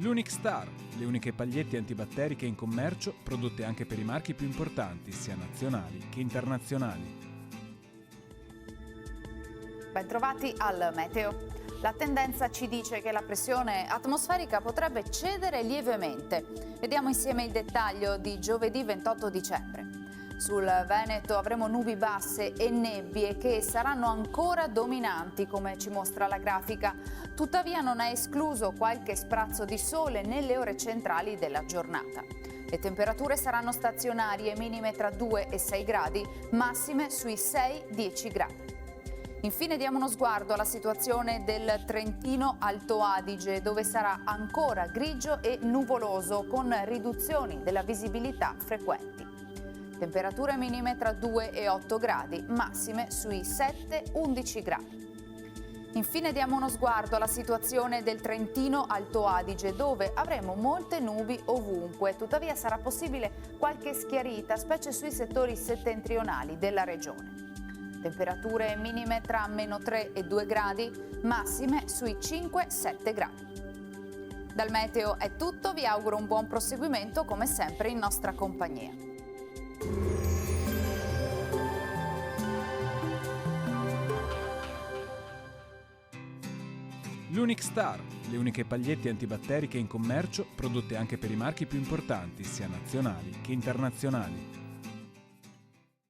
L'Unic Star, le uniche pagliette antibatteriche in commercio, prodotte anche per i marchi più importanti, sia nazionali che internazionali. Bentrovati al Meteo. La tendenza ci dice che la pressione atmosferica potrebbe cedere lievemente. Vediamo insieme il dettaglio di giovedì 28 dicembre. Sul Veneto avremo nubi basse e nebbie che saranno ancora dominanti, come ci mostra la grafica. Tuttavia non è escluso qualche sprazzo di sole nelle ore centrali della giornata. Le temperature saranno stazionarie, minime tra 2 e 6 gradi, massime sui 6-10 gradi. Infine diamo uno sguardo alla situazione del Trentino Alto Adige, dove sarà ancora grigio e nuvoloso, con riduzioni della visibilità frequenti. Temperature minime tra 2 e 8 gradi, massime sui 7-11 gradi. Infine diamo uno sguardo alla situazione del Trentino Alto Adige, dove avremo molte nubi ovunque, tuttavia sarà possibile qualche schiarita, specie sui settori settentrionali della regione. Temperature minime tra meno 3 e 2 gradi, massime sui 5-7 gradi. Dal Meteo è tutto, vi auguro un buon proseguimento come sempre in nostra compagnia. L'Unic Star, le uniche pagliette antibatteriche in commercio, prodotte anche per i marchi più importanti, sia nazionali che internazionali.